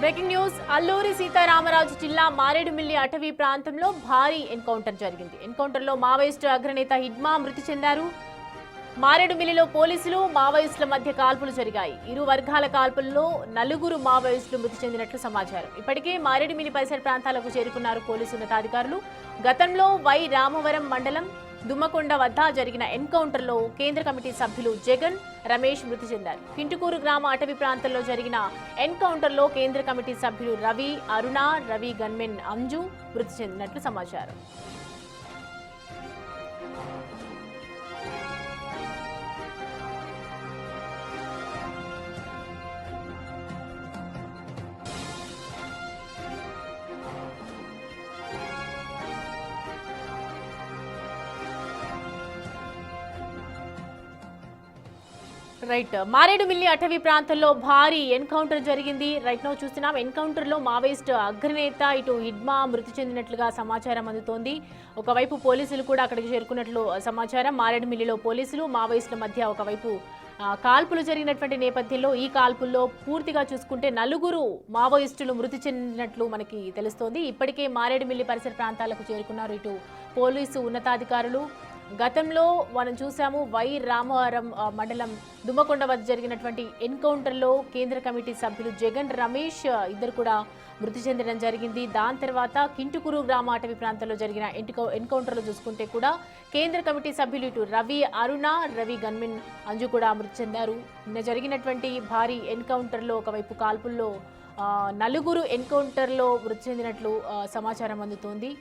Breaking news Alluri Sitaramaraju జిల్లా మారేడుమిల్లి అటవీ ప్రాంతంలో భారీ ఎన్కౌంటర్ జరిగింది. ఎన్కౌంటర్లో మావోయిస్టు అగ్రనేత హిడ్మా మృతి చెందారు. మారేడుమిల్లిలో పోలీసులు మావోయిస్టుల మధ్య కాల్పులు జరిగాయి. ఇరు వర్గాల కాల్పుల్లో 4 మావోయిస్టులు మృతి చెందినట్లు సమాచారం. ఇప్పటికే మారేడుమిల్లి పరిసర ప్రాంతాలకు చేరుకున్నారు పోలీసు ఉన్నతాధికారులు. గతంలో వై రామవరం మండలం దుమ్మకొండ వద్ద జరిగిన ఎన్కౌంటర్లో కేంద్ర కమిటీ సభ్యులు జగన్, రమేష్ మృతి చెందారు. కింటుకూరు గ్రామ అటవీ ప్రాంతంలో జరిగిన ఎన్కౌంటర్లో కేంద్ర కమిటీ సభ్యులు రవి, అరుణ, రవి గన్మెన్ అంజు మృతి చెందినట్లు సమాచారం. రైట్, మారేడుమిల్లి అటవీ ప్రాంతంలో భారీ ఎన్కౌంటర్ జరిగింది. రైట్ నౌ చూస్తున్నాం. ఎన్కౌంటర్లో మావోయిస్ట్ అగ్రనేత ఇటు హిడ్మా మృతి చెందినట్లుగా సమాచారం అందుతోంది. ఒకవైపు పోలీసులు కూడా అక్కడికి చేరుకున్నట్లు సమాచారం. మారేడుమిల్లిలో పోలీసులు మావోయిస్టుల మధ్య ఒకవైపు కాల్పులు జరిగినటువంటి నేపథ్యంలో ఈ కాల్పుల్లో పూర్తిగా చూసుకుంటే 4 మావోయిస్టులు మృతి చెందినట్లు మనకి తెలుస్తోంది. ఇప్పటికే మారేడుమిల్లి పరిసర ప్రాంతాలకు చేరుకున్నారు ఇటు పోలీసు ఉన్నతాధికారులు. గతంలో మనం చూసాము వై రామవరం మండలం దుమ్మకొండ వద్ద జరిగినటువంటి ఎన్కౌంటర్లో కేంద్ర కమిటీ సభ్యులు జగన్, రమేష్ ఇద్దరు కూడా మృతి చెందడం జరిగింది. దాని తర్వాత కింటుకూరు గ్రామ అటవీ ప్రాంతంలో జరిగిన ఎన్కౌంటర్లో చూసుకుంటే కూడా కేంద్ర కమిటీ సభ్యులు ఇటు రవి, అరుణ, రవి గన్మెన్ అంజు కూడా మృతి చెందారు. నిన్న జరిగినటువంటి భారీ ఎన్కౌంటర్లో ఒకవైపు కాల్పుల్లో 4 ఎన్కౌంటర్లో మృతి చెందినట్లు సమాచారం అందుతోంది.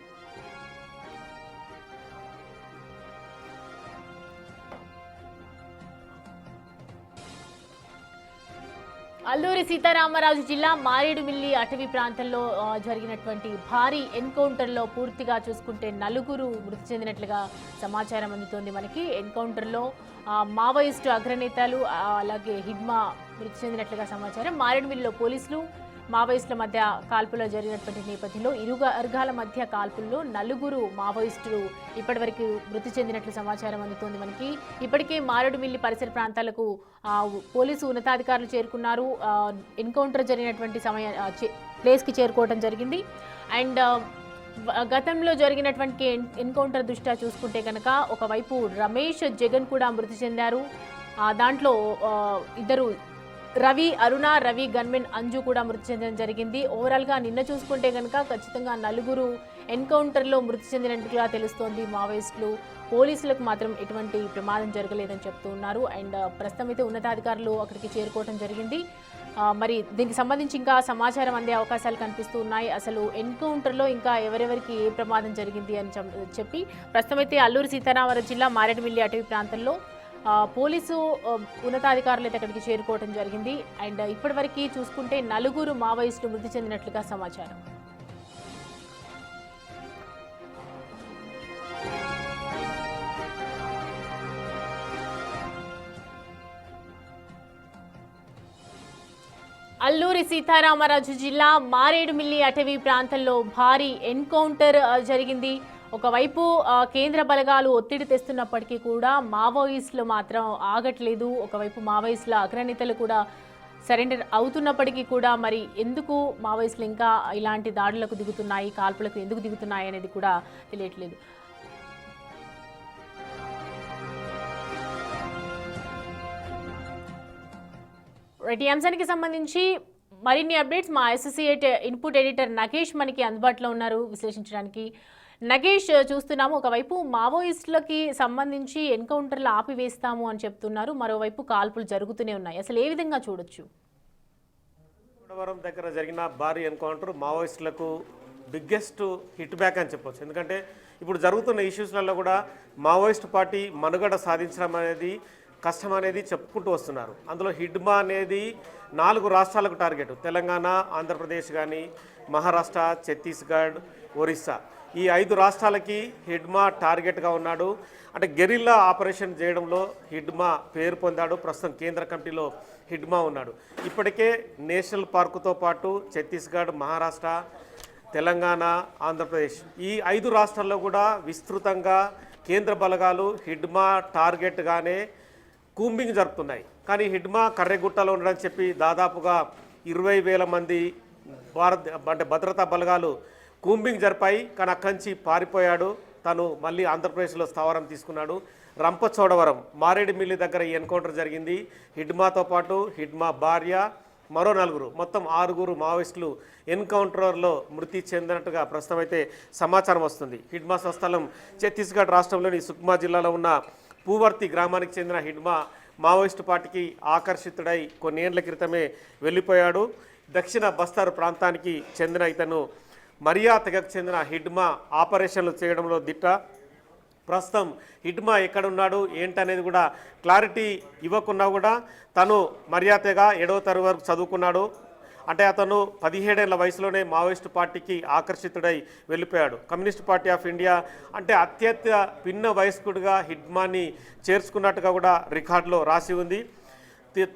అల్లూరి సీతారామరాజు జిల్లా మారేడుమిల్లి అటవీ ప్రాంతంలో జరిగినటువంటి భారీ ఎన్కౌంటర్లో పూర్తిగా చూసుకుంటే 4 మృతి చెందినట్లుగా సమాచారం అందుతోంది మనకి. ఎన్కౌంటర్లో మావోయిస్టు అగ్రనేతలు అలాగే హిడ్మా మృతి చెందినట్లుగా సమాచారం. మారేడుమిల్లిలో పోలీసులు మావోయిస్టుల మధ్య కాల్పులు జరిగినటువంటి నేపథ్యంలో ఇరు వర్గాల మధ్య కాల్పుల్లో 4 మావోయిస్టులు ఇప్పటివరకు మృతి చెందినట్లు సమాచారం అందుతోంది మనకి. ఇప్పటికే మారేడుమిల్లి పరిసర ప్రాంతాలకు పోలీసు ఉన్నతాధికారులు చేరుకున్నారు. ఎన్కౌంటర్ జరిగినటువంటి ప్లేస్కి చేరుకోవడం జరిగింది. అండ్ గతంలో జరిగినటువంటి ఎన్కౌంటర్ దృష్ట్యా చూసుకుంటే కనుక ఒకవైపు రమేష్, జగన్ కూడా మృతి చెందారు. దాంట్లో ఇద్దరు రవి, అరుణ, రవి గన్మెన్ అంజు కూడా మృతి చెందడం జరిగింది. ఓవరాల్గా నిన్న చూసుకుంటే కనుక ఖచ్చితంగా 4 ఎన్కౌంటర్లో మృతి చెందినట్టుగా తెలుస్తోంది మావోయిస్టులు. పోలీసులకు మాత్రం ఎటువంటి ప్రమాదం జరగలేదని చెప్తూ ఉన్నారు. అండ్ ప్రస్తుతం అయితే ఉన్నతాధికారులు అక్కడికి చేరుకోవడం జరిగింది. మరి దీనికి సంబంధించి ఇంకా సమాచారం అందే అవకాశాలు కనిపిస్తూ ఉన్నాయి. అసలు ఎన్కౌంటర్లో ఇంకా ఎవరెవరికి ఏ ప్రమాదం జరిగింది అని చెప్పి ప్రస్తుతం అయితే అల్లూరి సీతారామరాజు జిల్లా మారేడుమిల్లి అటవీ ప్రాంతంలో పోలీసు ఉన్నతాధికారులు అయితే అక్కడికి చేరుకోవడం జరిగింది. అండ్ ఇప్పటివరకు చూసుకుంటే 4 మావోయిస్టులు మృతి చెందినట్లుగా సమాచారం. అల్లూరి సీతారామరాజు జిల్లా మారేడుమిల్లి అటవీ ప్రాంతంలో భారీ ఎన్కౌంటర్ జరిగింది. ఒకవైపు కేంద్ర బలగాలు ఒత్తిడి తెస్తున్నప్పటికీ కూడా మావోయిస్టులు మాత్రం ఆగట్లేదు. ఒకవైపు మావోయిస్టుల అగ్రనేతలు కూడా సరెండర్ అవుతున్నప్పటికీ కూడా మరి ఎందుకు మావోయిస్టులు ఇంకా ఇలాంటి దాడులకు దిగుతున్నాయి, కాల్పులకు ఎందుకు దిగుతున్నాయి అనేది కూడా తెలియట్లేదు. ఈ అంశానికి సంబంధించి మరిన్ని అప్డేట్స్ మా అసోసియేట్ ఇన్పుట్ ఎడిటర్ నగేష్ మనకి అందుబాటులో ఉన్నారు విశ్లేషించడానికి. నగేష్, చూస్తున్నాము ఒకవైపు మావోయిస్టులకి సంబంధించి ఎన్కౌంటర్లు ఆపివేస్తాము అని చెప్తున్నారు, మరోవైపు కాల్పులు జరుగుతూనే ఉన్నాయి. అసలు ఏ విధంగా చూడొచ్చు? కోటవరం దగ్గర జరిగిన భారీ ఎన్కౌంటర్ మావోయిస్టులకు బిగ్గెస్ట్ హిట్ బ్యాక్ అని చెప్పొచ్చు. ఎందుకంటే ఇప్పుడు జరుగుతున్న ఇష్యూస్లలో కూడా మావోయిస్ట్ పార్టీ మనుగడ సాధించడం అనేది కష్టం అనేది చెప్పుకుంటూ వస్తున్నారు. అందులో హిడ్మా అనేది 4 రాష్ట్రాలకు టార్గెట్. తెలంగాణ, ఆంధ్రప్రదేశ్ కానీ, మహారాష్ట్ర, ఛత్తీస్గఢ్, ఒరిస్సా ఈ 5 రాష్ట్రాలకి హిడ్మా టార్గెట్గా ఉన్నాడు. అంటే గెరిల్లా ఆపరేషన్ చేయడంలో హిడ్మా పేరు పొందాడు. ప్రస్తుతం కేంద్ర కమిటీలో హిడ్మా ఉన్నాడు. ఇప్పటికే నేషనల్ పార్కుతో పాటు ఛత్తీస్గఢ్, మహారాష్ట్ర, తెలంగాణ, ఆంధ్రప్రదేశ్ ఈ 5 రాష్ట్రాల్లో కూడా విస్తృతంగా కేంద్ర బలగాలు హిడ్మా టార్గెట్గానే కూంబింగ్ జరుపుతున్నాయి. కానీ హిడ్మా కర్రెగుట్టలో ఉండడం చెప్పి దాదాపుగా 20,000 మంది అంటే భద్రతా బలగాలు కూంబింగ్ జరిపాయి. కానీ అక్కడి నుంచి పారిపోయాడు. తను మళ్ళీ ఆంధ్రప్రదేశ్లో స్థావరం తీసుకున్నాడు. రంపచోడవరం మారేడుమిల్లి దగ్గర ఈ ఎన్కౌంటర్ జరిగింది. హిడ్మాతో పాటు హిడ్మా భార్య మరో 4 మొత్తం 6 మావోయిస్టులు ఎన్కౌంటర్లో మృతి చెందినట్టుగా ప్రస్తుతం అయితే సమాచారం వస్తుంది. హిడ్మా స్వస్థలం ఛత్తీస్గఢ్ రాష్ట్రంలోని సుక్మా జిల్లాలో ఉన్న పూవర్తి గ్రామానికి చెందిన హిడ్మా మావోయిస్టు పార్టీకి ఆకర్షితుడై కొన్నేళ్ల క్రితమే వెళ్ళిపోయాడు. దక్షిణ బస్తర్ ప్రాంతానికి చెందిన ఇతను మరియా తెగకు చెందిన హిడ్మా ఆపరేషన్లు చేయడంలో దిట్ట. ప్రస్తుతం హిడ్మా ఎక్కడున్నాడు ఏంటనేది కూడా క్లారిటీ ఇవ్వకున్నా కూడా తను మరియా తెగ 7వ తరగతి వరకు చదువుకున్నాడు. అంటే అతను 17 ఏళ్ల వయసులోనే మావోయిస్టు పార్టీకి ఆకర్షితుడై వెళ్ళిపోయాడు. కమ్యూనిస్ట్ పార్టీ ఆఫ్ ఇండియా అంటే అత్యంత పిన్న వయస్కుడిగా హిడ్మాని చేర్చుకున్నట్టుగా కూడా రికార్డులో రాసి ఉంది.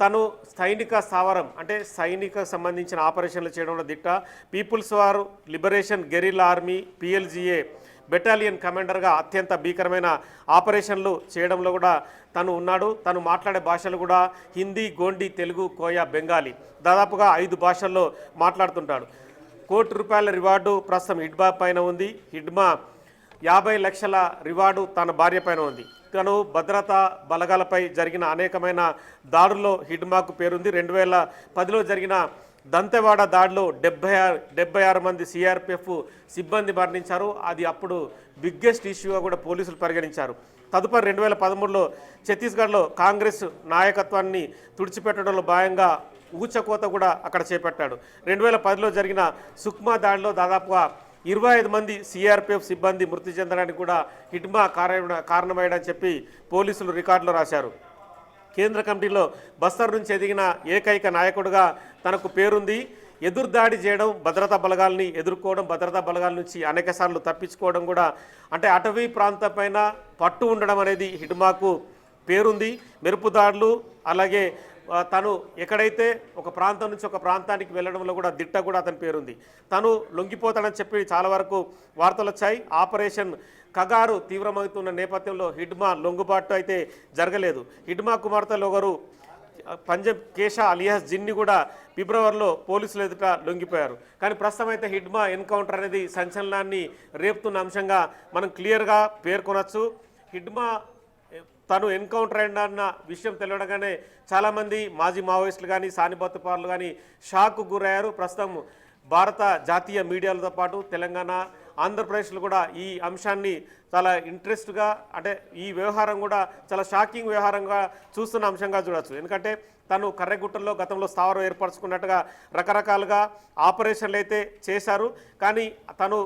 తను సైనిక స్థావరం అంటే సైనిక సంబంధించిన ఆపరేషన్లు చేయడంలో దిట్ట. People's war liberation guerrilla army PLGA battalion కమాండర్గా అత్యంత భీకరమైన ఆపరేషన్లు చేయడంలో కూడా తను ఉన్నాడు. తను మాట్లాడే భాషలు కూడా హిందీ, గోండి, తెలుగు, కోయా, బెంగాలీ దాదాపుగా 5 భాషల్లో మాట్లాడుతుంటాడు. ₹1 కోటి రివార్డు ప్రస్తుతం హిడ్మా పైన ఉంది. హిడ్మా 50 లక్షల రివార్డు తన భార్య పైన ఉంది. తను భద్రతా బలగాలపై జరిగిన అనేకమైన దాడుల్లో హిడ్మాకు పేరుంది. 2010లో జరిగిన దంతెవాడ దాడిలో 76 మంది CRPF సిబ్బంది మరణించారు. అది అప్పుడు బిగ్గెస్ట్ ఇష్యూగా కూడా పోలీసులు పరిగణించారు. తదుపరి 2013లో ఛత్తీస్గఢ్లో కాంగ్రెస్ నాయకత్వాన్ని తుడిచిపెట్టడంలో భాగంగా ఊచకోత కూడా అక్కడ చేపట్టాడు. 2010లో జరిగిన సుక్మా దాడిలో దాదాపుగా 25 మంది CRPF సిబ్బంది మృతి చెందడానికి కూడా హిడ్మా కారణమయ్యాడని చెప్పి పోలీసులు రికార్డులో రాశారు. కేంద్ర కమిటీలో బస్తర్ నుంచి ఎదిగిన ఏకైక నాయకుడిగా తనకు పేరుంది. ఎదురుదాడి చేయడం, భద్రతా బలగాల్ని ఎదుర్కోవడం, భద్రతా బలగాల నుంచి అనేకసార్లు తప్పించుకోవడం కూడా అంటే అటవీ ప్రాంతం పైన పట్టు ఉండడం అనేది హిడ్మాకు పేరుంది. మెరుపు దాడులు అలాగే తను ఎక్కడైతే ఒక ప్రాంతం నుంచి ఒక ప్రాంతానికి వెళ్ళడంలో కూడా దిట్ట కూడా అతని పేరుంది. తను లొంగిపోతాడని చెప్పి చాలా వరకు వార్తలు వచ్చాయి. ఆపరేషన్ కగారు తీవ్రమవుతున్న నేపథ్యంలో హిడ్మా లొంగుబాటు అయితే జరగలేదు. హిడ్మా కుమార్తెలో ఒకరు పంజాబ్ కేశా అలియాస్ జిన్ని కూడా ఫిబ్రవరిలో పోలీసులు ఎదుట లొంగిపోయారు. కానీ ప్రస్తుతం అయితే హిడ్మా ఎన్కౌంటర్ అనేది సంచలనాన్ని రేపుతున్న అంశంగా మనం క్లియర్గా పేర్కొనవచ్చు. హిడ్మా తను ఎన్కౌంటర్ అన్న విషయం తెలియడంగానే చాలామంది మాజీ మావోయిస్టులు కానీ సానుభూతిపరులు కానీ షాక్కు గురయ్యారు. ప్రస్తుతం భారత జాతీయ మీడియాలతో పాటు తెలంగాణ, ఆంధ్రప్రదేశ్లో కూడా ఈ అంశాన్ని చాలా ఇంట్రెస్ట్గా అంటే ఈ వ్యవహారం కూడా చాలా షాకింగ్ వ్యవహారంగా చూస్తున్న అంశంగా చూడవచ్చు. ఎందుకంటే తను కర్రెగుట్టల్లో గతంలో స్థావరం ఏర్పరచుకున్నట్టుగా రకరకాలుగా ఆపరేషన్లు అయితే చేశారు. కానీ తను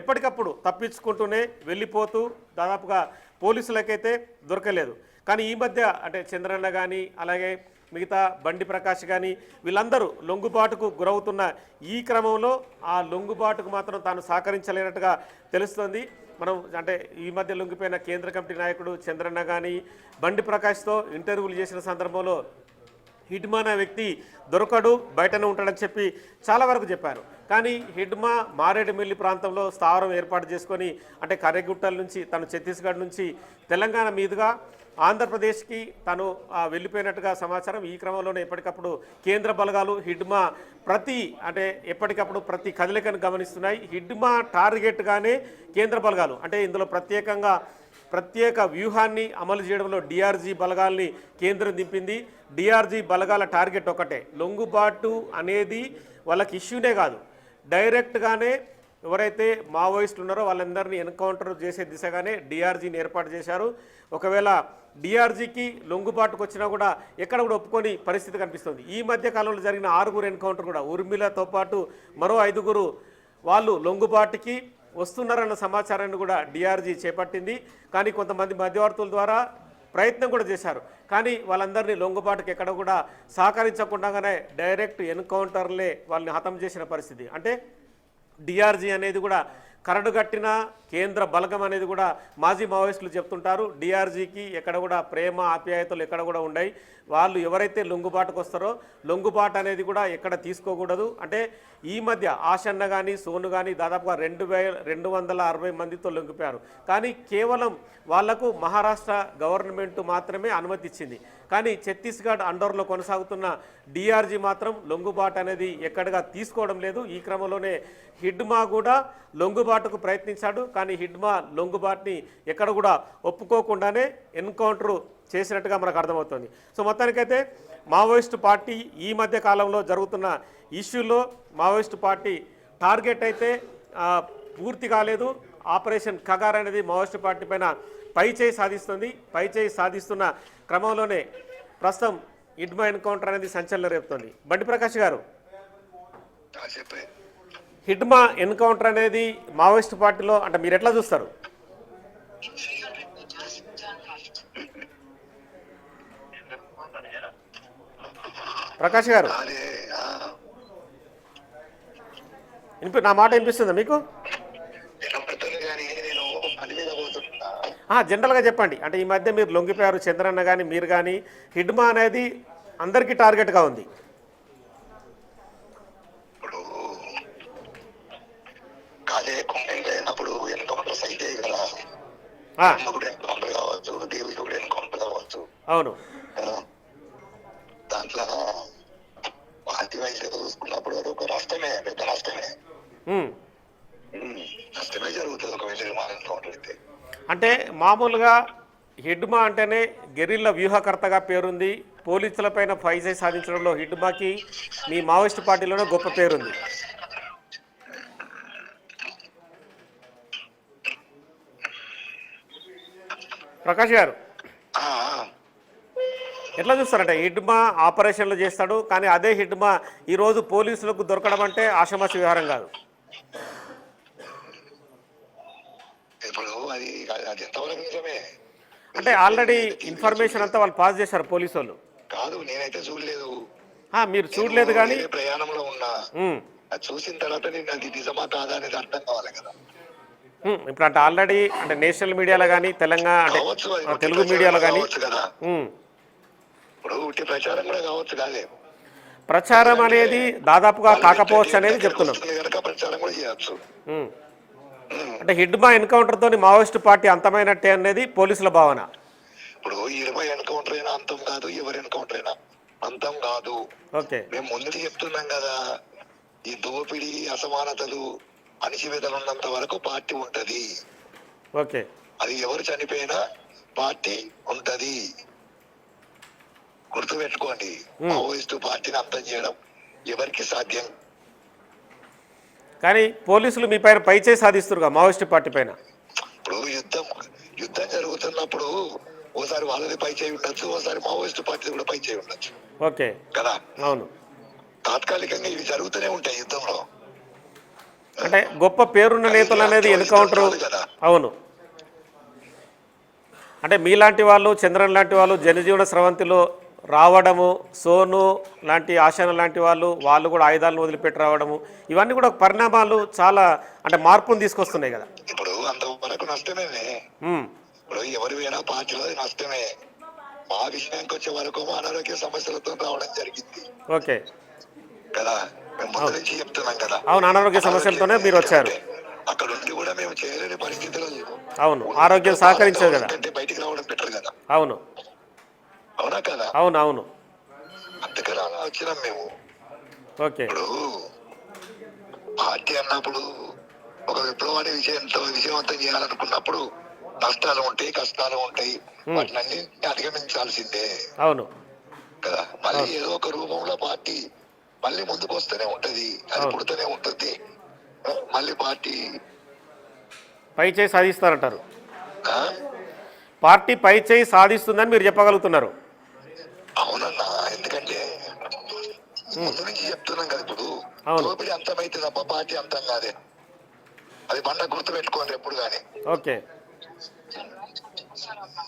ఎప్పటికప్పుడు తప్పించుకుంటూనే వెళ్ళిపోతూ దాదాపుగా పోలీసులకైతే దొరకలేదు. కానీ ఈ మధ్య అంటే చంద్రన్న కానీ అలాగే మిగతా బండి ప్రకాష్ కానీ వీళ్ళందరూ లొంగుబాటుకు గురవుతున్న ఈ క్రమంలో ఆ లొంగుబాటుకు మాత్రం తాను సహకరించలేనట్టుగా తెలుస్తోంది. మనం అంటే ఈ మధ్య లొంగిపోయిన కేంద్ర కమిటీ నాయకుడు చంద్రన్న కానీ బండి ప్రకాష్తో ఇంటర్వ్యూలు చేసిన సందర్భంలో హిడ్మా అనే వ్యక్తి దొరకడు, బయటనే ఉంటాడని చెప్పి చాలా వరకు చెప్పారు. కానీ హిడ్మా మారేడుమిల్లి ప్రాంతంలో స్థావరం ఏర్పాటు చేసుకొని అంటే కర్రెగుట్టల నుంచి తను ఛత్తీస్గఢ్ నుంచి తెలంగాణ మీదుగా ఆంధ్రప్రదేశ్కి తను వెళ్ళిపోయినట్టుగా సమాచారం. ఈ క్రమంలోనే ఎప్పటికప్పుడు కేంద్ర బలగాలు హిడ్మా ఎప్పటికప్పుడు ప్రతి కదలికను గమనిస్తున్నాయి. హిడ్మా టార్గెట్గానే కేంద్ర బలగాలు అంటే ఇందులో ప్రత్యేక వ్యూహాన్ని అమలు చేయడంలో DRG బలగాల్ని కేంద్రం దింపింది. DRG బలగాల టార్గెట్ ఒకటే, లొంగుబాటు అనేది వాళ్ళకి ఇష్యూనే కాదు, డైరెక్ట్గానే ఎవరైతే మావోయిస్టులు ఉన్నారో వాళ్ళందరినీ ఎన్కౌంటర్ చేసే దిశగానే DRGని ఏర్పాటు చేశారు. ఒకవేళ DRGకి లొంగుబాటుకు వచ్చినా కూడా ఎక్కడ కూడా ఒప్పుకొని పరిస్థితి కనిపిస్తుంది. ఈ మధ్య కాలంలో జరిగిన 6 ఎన్కౌంటర్ కూడా ఉర్మిళతో పాటు మరో 5 వాళ్ళు లొంగుబాటుకి వస్తున్నారన్న సమాచారాన్ని కూడా DRG చేపట్టింది. కానీ కొంతమంది మధ్యవర్తుల ద్వారా ప్రయత్నం కూడా చేశారు. కానీ వాళ్ళందరినీ లొంగుబాటుకి ఎక్కడ కూడా సహకరించకుండానే డైరెక్ట్ ఎన్కౌంటర్లే వాళ్ళని హతం చేసిన పరిస్థితి. అంటే DRG అనేది కూడా కరడుగట్టిన కేంద్ర బలగం అనేది కూడా మాజీ మావోయిస్టులు చెప్తుంటారు. DRGకి ఎక్కడ కూడా ప్రేమ ఆప్యాయతలు ఎక్కడ కూడా ఉన్నాయి. వాళ్ళు ఎవరైతే లొంగుబాటుకు వస్తారో లొంగుబాటు అనేది కూడా ఎక్కడ తీసుకోకూడదు. అంటే ఈ మధ్య ఆశన్న కానీ సోను కానీ దాదాపుగా 2,260 మందితో లొంగిపోయారు. కానీ కేవలం వాళ్లకు మహారాష్ట్ర గవర్నమెంట్ మాత్రమే అనుమతి ఇచ్చింది. కానీ ఛత్తీస్గఢ్ అండర్లో కొనసాగుతున్న డిఆర్జీ మాత్రం లొంగుబాటు అనేది ఎక్కడగా తీసుకోవడం లేదు. ఈ క్రమంలోనే హిడ్మా కూడా లొంగుబాటుకు ప్రయత్నించాడు. కానీ హిడ్మా లొంగుబాటుని ఎక్కడ కూడా ఒప్పుకోకుండానే ఎన్కౌంటర్ చేసినట్టుగా మనకు అర్థమవుతుంది. సో మొత్తానికైతే మావోయిస్టు పార్టీ ఈ మధ్య కాలంలో జరుగుతున్న ఇష్యూలో మావోయిస్టు పార్టీ టార్గెట్ అయితే పూర్తి కాలేదు. ఆపరేషన్ కగార్ అనేది మావోయిస్టు పార్టీ పైన పైచేయి సాధిస్తుంది. పైచేయి సాధిస్తున్న క్రమంలోనే ప్రస్తుతం హిడ్మా ఎన్కౌంటర్ అనేది సంచలనం రేపుతోంది. బండి ప్రకాష్ గారు, హిడ్మా ఎన్కౌంటర్ అనేది మావోయిస్టు పార్టీలో అంటే మీరు ఎట్లా చూస్తారు? ప్రకాష్ గారు, నా మాట వినిపిస్తుందా మీకు? జనరల్గా చెప్పండి. అంటే ఈ మధ్య మీరు లొంగిపోయారు, చంద్రన్న కానీ మీరు కానీ, హిడ్మా అనేది అందరికీ టార్గెట్గా ఉంది. ఇప్పుడు కాలేనప్పుడు ఎన్కౌంటర్ అయితే కదా, ఎన్కౌంటర్ కావచ్చు, దేవి కూడా ఎన్కౌంటర్ కావచ్చు. అవును, దాంట్లో పార్టీ వైద్యులు చూసుకున్నప్పుడు అది ఒక నష్టమే, పెద్ద నష్టమే. నష్టమే జరుగుతుంది ఒక విజయమాన ఎన్కౌంటర్ అయితే. అంటే మామూలుగా హిడ్మా అంటేనే గెరిల్లా వ్యూహకర్తగా పేరుంది. పోలీసులపైన పైచేయి సాధించడంలో హిడ్మాకి మీ మావోయిస్టు పార్టీలోనే గొప్ప పేరుంది. ప్రకాష్ గారు, ఎట్లా చూస్తారంటే హిడ్మా ఆపరేషన్లు చేస్తాడు, కానీ అదే హిడ్మా ఈరోజు పోలీసులకు దొరకడం అంటే ఆషామాషి వ్యవహారం కాదు. అంటే ఆల్రెడీ ఇన్ఫర్మేషన్ అంతా వాళ్ళు పాస్ చేశారు పోలీసు వాళ్ళు. కాదు, నేనైతే చూడలేదు. మీరు చూడలేదు కానీ ప్రయాణంలో ఉన్నా, చూసిన తర్వాత నేను అది నిజమా కాదా అనేది అర్థం కావాలి కదా. ఇప్పుడు అంటే ఆల్రెడీ అంటే నేషనల్ మీడియాలో కానీ తెలంగాణ అంటే తెలుగు మీడియాలో కానీ ఇప్పుడు ఉట్టి ప్రచారం కూడా కావచ్చు కాదే. ప్రచారం అనేది దాదాపుగా కాకపోవచ్చు అనేది చెప్తున్నాం. ప్రచారం కూడా చేయొచ్చు. అంటే హిడ్మా ఎన్కౌంటర్ తోని మావోయిస్టు పార్టీ అంతమైనట్టే అనేది పోలీసుల భావన. ఇప్పుడు 20 ఎన్కౌంటర్ అయినా అంతం కాదు, ఎవరి ఎన్కౌంటర్ అయినా అంతం కాదు. ఓకే, మేము ముందు చెప్తున్నాం కదా, ఈ దోపిడీ, అసమానతలు, అణిచివేతలు ఉన్నంత వరకు పార్టీ ఉంటది. ఓకే, అది ఎవరు చనిపోయినా పార్టీ ఉంటది. గుర్తుపెట్టుకోండి, మావోయిస్టు పార్టీని అంతం చేయడం ఎవరికి సాధ్యం. కానీ పోలీసులు మీ పైన పైచేయి సాధిస్తున్నారు మావోయిస్టు పార్టీ పైన. ఇప్పుడు యుద్ధం జరుగుతున్నప్పుడు ఓసారి వాళ్ళది పై చేయి ఉండొచ్చు, ఓసారి మావోయిస్టు పార్టీ కూడా పై చేయి ఉండొచ్చు. ఓకే కదా, అవును. తాత్కాలికంగా ఇవి జరుగుతూనే ఉంటాయి యుద్ధంలో. అంటే గొప్ప పేరున్న నేతలు అనేది ఎన్కౌంటర్. అవును, అంటే మీలాంటి వాళ్ళు, చంద్రన్ లాంటి వాళ్ళు జనజీవన స్రవంతిలో రావడము, సోను లాంటి, ఆశాన లాంటి వాళ్ళు కూడా ఆయుధాలను వదిలిపెట్టి రావడము, ఇవన్నీ కూడా పరిణామాలు చాలా అంటే మార్పును తీసుకొస్తున్నాయి కదా. ఇప్పుడు అంతవరకు నష్టమే. ఇప్పుడు ఎవరు పోయినా పార్టీలో నష్టమే. మా విషయానికి వచ్చే వరకు అనారోగ్య సమస్యలతో రావడం జరిగింది. ఓకే కదా, మేము ముందు నుంచి చెప్తున్నాం కదా. అవును, అనారోగ్య సమస్యలతోనే మీరు వచ్చారు. అక్కడ ఉండి కూడా మేము చేయలేని పరిస్థితులు. అవును, ఆరోగ్యం సహకరించదు కదా, బయటికి రావడం బెటర్ కదా. అవును, అవునా కదా. అవును అవును, అందుకని అలా వచ్చినాం మేము. ఓకే, ఇప్పుడు పార్టీ అన్నప్పుడు ఒక విప్లవాన్ని విజయవంతం చేయాలనుకున్నప్పుడు నష్టాలు ఉంటాయి, కష్టాలు ఉంటాయి, వాటిని అధిగమించాల్సిందే. అవును కదా. మళ్ళీ ఏదో ఒక రూపంలో పార్టీ మళ్ళీ ముందుకు వస్తూనే ఉంటది, అది పుడుతూనే ఉంటుంది. మళ్ళీ పార్టీ పైచేయి సాధిస్తారంటారు. పార్టీ పైచేయి సాధిస్తుందని మీరు చెప్పగలుగుతున్నారు. అవునన్నా, ఎందుకంటే ముందు నుంచి చెప్తున్నాం కదా. ఇప్పుడు దోపిడీ అంతమైతే తప్ప పార్టీ అంతం కాదే. అది బండ గుర్తు పెట్టుకోండి ఎప్పుడు కానీ. ఓకే,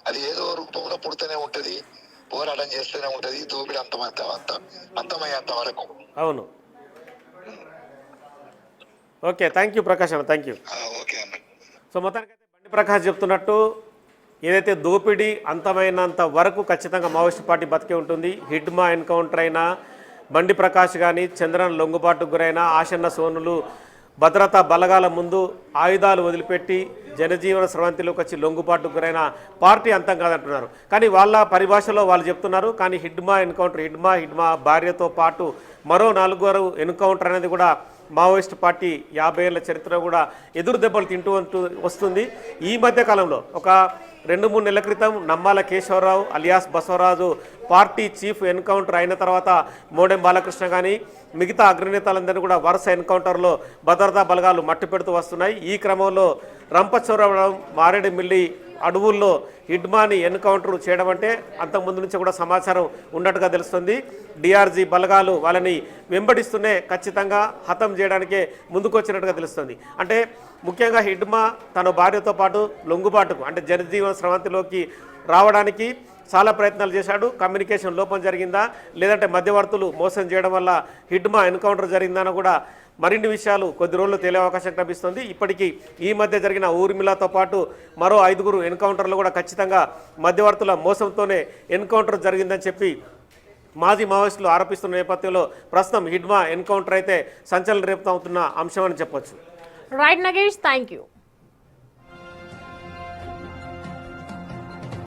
అది ఏదో రూపంలో పుడుతూనే ఉంటది, పోరాటం చేస్తూనే ఉంటది. దోపిడీ అంతమయ్యేంత వరకు. అవును, ఓకే, థ్యాంక్ యూ ప్రకాష్ అన్న, థ్యాంక్ యూ. ఓకే అన్న. సో మొత్తానికైతే బండి ప్రకాష్ చెప్తున్నట్టు ఏదైతే దోపిడీ అంతమైనంత వరకు ఖచ్చితంగా మావోయిస్టు పార్టీ బతికే ఉంటుంది. హిడ్మా ఎన్కౌంటర్ అయినా, బండి ప్రకాష్ కానీ, చంద్రన్ లొంగుబాటుకు గురైనా, ఆశన్న సోనులు భద్రతా బలగాల ముందు ఆయుధాలు వదిలిపెట్టి జనజీవన స్రవంతిలోకి వచ్చి లొంగుబాటుకు గురైన పార్టీ అంతం కాదంటున్నారు. కానీ వాళ్ళ పరిభాషలో వాళ్ళు చెప్తున్నారు. కానీ హిడ్మా ఎన్కౌంటర్, హిడ్మా భార్యతో పాటు మరో 4 ఎన్కౌంటర్ అనేది కూడా మావోయిస్ట్ పార్టీ 50 ఏళ్ల చరిత్ర కూడా ఎదురు దెబ్బలు తింటూ వస్తుంది. ఈ మధ్య కాలంలో ఒక 2-3 నెలల క్రితం Nambala Keshava Rao alias Basavaraju party chief encounter అయిన తర్వాత మోడెం బాలకృష్ణ కానీ మిగతా అగ్రనేతలందరినీ కూడా వరుస ఎన్కౌంటర్లో భద్రతా బలగాలు మట్టు పెడుతూ వస్తున్నాయి. ఈ క్రమంలో రంపచోడవరం మారేడుమిల్లి అడవుల్లో హిడ్మాని ఎన్కౌంటర్ చేయడం అంటే అంతకుముందు నుంచి కూడా సమాచారం ఉన్నట్టుగా తెలుస్తుంది. డిఆర్జీ బలగాలు వాళ్ళని వెంబడిస్తూనే ఖచ్చితంగా హతం చేయడానికే ముందుకొచ్చినట్టుగా తెలుస్తుంది. అంటే ముఖ్యంగా హిడ్మా తన భార్యతో పాటు లొంగుబాటుకు అంటే జనజీవన స్రవంతిలోకి రావడానికి చాలా ప్రయత్నాలు చేశాడు. కమ్యూనికేషన్ లోపం జరిగిందా, లేదంటే మధ్యవర్తులు మోసం చేయడం వల్ల హిడ్మా ఎన్కౌంటర్ జరిగిందని కూడా మరిన్ని విషయాలు కొద్ది రోజుల్లో తేలే అవకాశం కనిపిస్తుంది. ఇప్పటికీ ఈ మధ్య జరిగిన ఊర్మిళతో పాటు మరో 5 ఎన్కౌంటర్లు కూడా ఖచ్చితంగా మధ్యవర్తుల మోసంతోనే ఎన్కౌంటర్ జరిగిందని చెప్పి మాజీ మావోయిస్టులు ఆరోపిస్తున్న నేపథ్యంలో ప్రస్తుతం హిడ్మా ఎన్కౌంటర్ అయితే సంచలనం రేపుతూ అవుతున్న అంశం అని చెప్పొచ్చు. Right Nagesh, thank you.